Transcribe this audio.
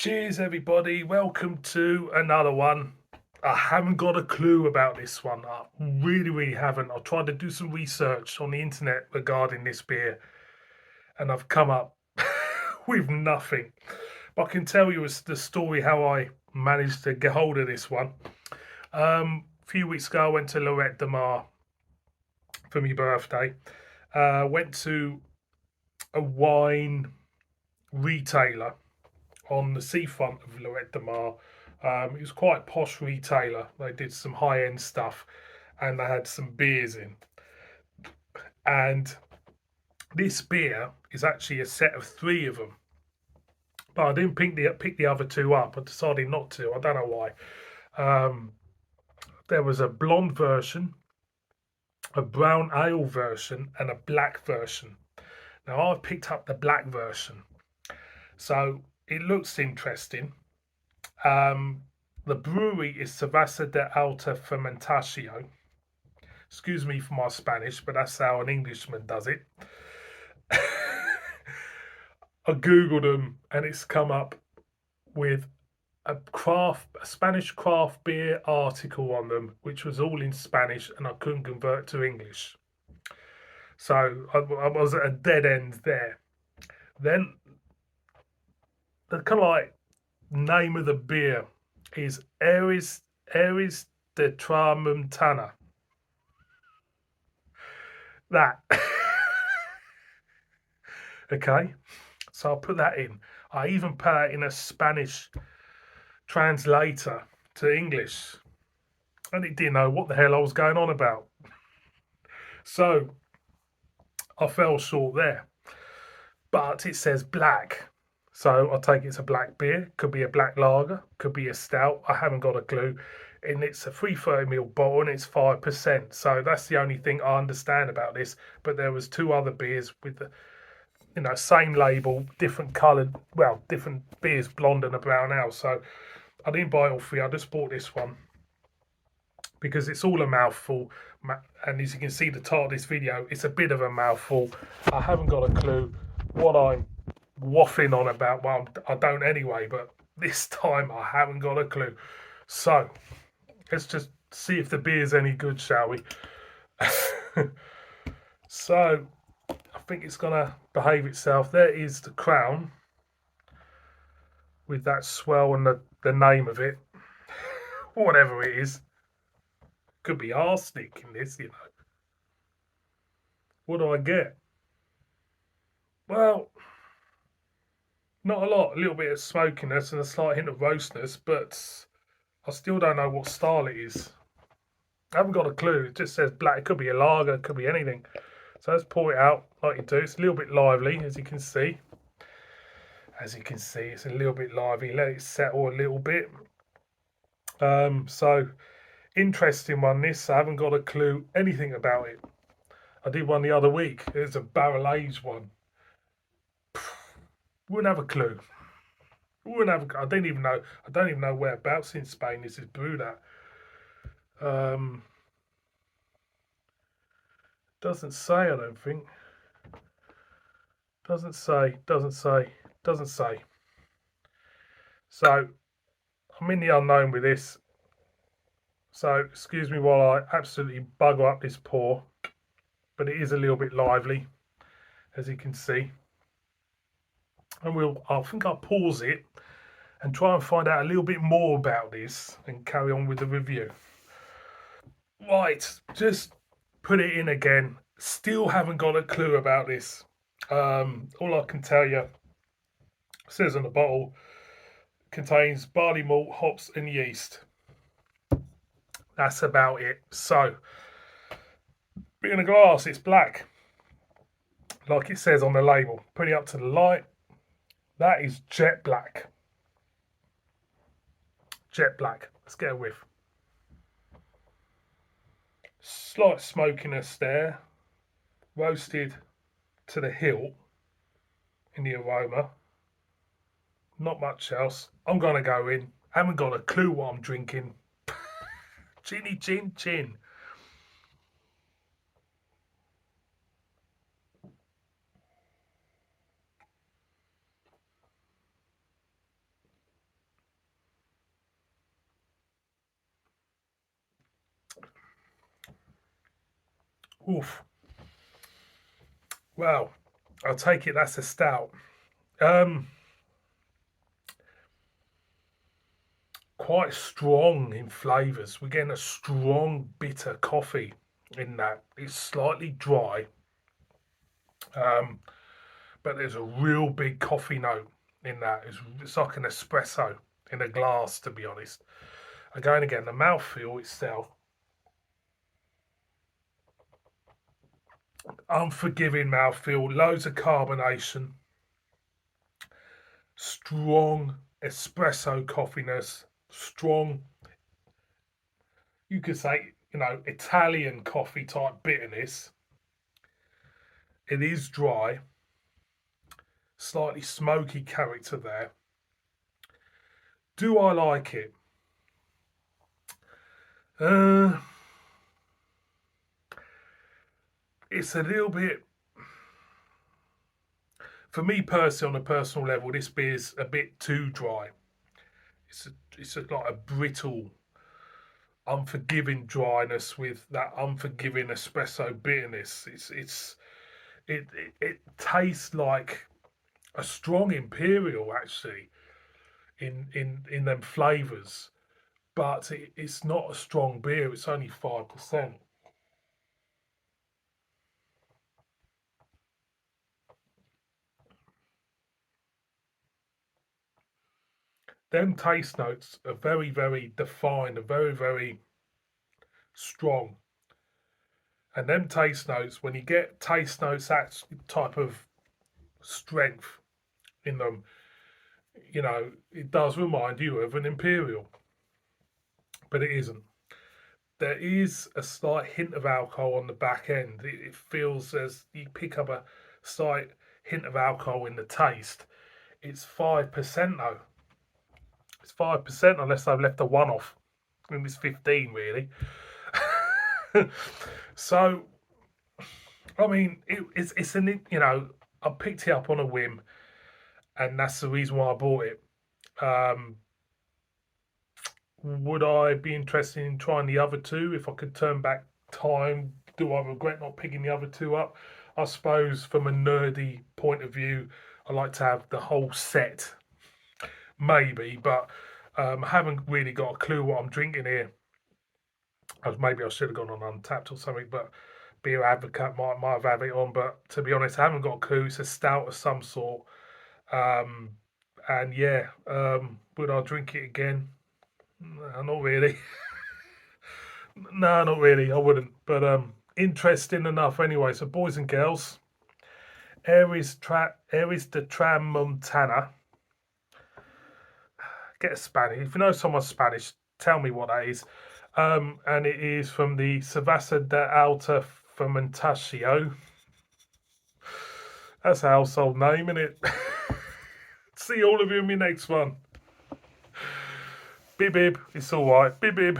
Cheers, everybody. Welcome to another one. I haven't got a clue about this one. I really haven't. I tried to do some research on the internet regarding this beer, and I've come up with nothing. But I can tell you the story how I managed to get hold of this one. A few weeks ago, I went to Lorette de Mar for my birthday. Went to a wine retailer on the seafront of Lorette de Mar. It was quite a posh retailer. They did some high end stuff and they had some beers in. And this beer is actually a set of three of them. But I didn't pick the other two up. I decided not to. I don't know why. There was a blonde version, a brown ale version, and a black version. Now I've picked up the black version. So it looks interesting. The brewery is Cerveza de Alta Fermentación. Excuse me for my Spanish, but that's how an Englishman does it. I googled them and it's come up with a Spanish craft beer article on them, which was all in Spanish and I couldn't convert to English. So I was at a dead end there. Then the kind of like name of the beer is Aries de Tramontana. That. Okay, so I'll put that in. I even put that in a Spanish translator to English, and it didn't know what the hell I was going on about. So I fell short there. But it says black, so I take it's a black beer. Could be a black lager, could be a stout. I haven't got a clue. And it's a 330ml bottle and it's 5%. So that's the only thing I understand about this. But there was two other beers with the same label, different coloured, well, different beers, blonde and a brown ale. So I didn't buy all three. I just bought this one because it's all a mouthful. And as you can see, the title of this video, it's a bit of a mouthful. I haven't got a clue what I'm waffling on about. Well, I don't anyway, but this time I haven't got a clue. So let's just see if the beer's any good, shall we? So I think it's gonna behave itself. There is the crown with that swell and the name of it. Whatever it is. Could be arsenic in this, What do I get? Well, not a lot. A little bit of smokiness and a slight hint of roastness, but I still don't know what style it is. I haven't got a clue. It just says black. It could be a lager, it could be anything. So let's pour it out like you do. It's a little bit lively, as you can see. As you can see, it's a little bit lively. Let it settle a little bit. So interesting one. This I haven't got a clue anything about it. I did one the other week. It was a barrel aged one. Wouldn't have a clue. I don't even know. I don't even know whereabouts in Spain this is brewed at. Doesn't say. I don't think. Doesn't say. So I'm in the unknown with this. So excuse me while I absolutely bugger up this pour, but it is a little bit lively, as you can see. And I think I'll pause it and try and find out a little bit more about this and carry on with the review. Right, just put it in again. Still haven't got a clue about this. All I can tell you, says on the bottle, contains barley malt, hops, and yeast. That's about it. So, being a glass, it's black, like it says on the label. Put it up to the light. That is jet black. Jet black. Let's get a whiff. Slight smokiness there. Roasted to the hilt in the aroma. Not much else. I'm going to go in. Haven't got a clue what I'm drinking. Chinny chin chin. Oof. Well, I'll take it that's a stout. Um, Quite strong in flavours. We're getting a strong bitter coffee in that. It's slightly dry, um, but there's a real big coffee note in that. It's like an espresso in a glass, to be honest. Again, the mouthfeel itself, unforgiving mouthfeel, loads of carbonation, strong espresso coffeeness, strong, you could say, Italian coffee type bitterness. It is dry, slightly smoky character there. Do I like it? Uh, it's a little bit, for me personally, on a personal level, this beer's a bit too dry. Like a brittle, unforgiving dryness with that unforgiving espresso bitterness. It tastes like a strong imperial actually in them flavors, but it's not a strong beer. It's only 5%. Them taste notes are very, very defined and very, very strong. And them taste notes, when you get taste notes that type of strength in them, it does remind you of an imperial, but it isn't. There is a slight hint of alcohol on the back end. It feels as you pick up a slight hint of alcohol in the taste. It's 5% though. It's 5% unless I've left a one off. I mean, it's 15 really. So, I mean, it's an I picked it up on a whim, and that's the reason why I bought it. Um, would I be interested in trying the other two if I could turn back time? Do I regret not picking the other two up? I suppose from a nerdy point of view, I like to have the whole set, maybe, but I haven't really got a clue what I'm drinking here. Maybe I should have gone on Untapped or something, but Beer Advocate might have had it on. But to be honest, I haven't got a clue. It's a stout of some sort. Um, and yeah, would I drink it again? No, not really. No, not really. I wouldn't. But interesting enough anyway. So boys and girls, Aries de Tramontana. Get a Spanish. If you know someone's Spanish, tell me what that is. And it is from the Cerveza de Alta Fermentatio. That's a household name, isn't it? See all of you in my next one. Bib bib, it's all right. Bib bib.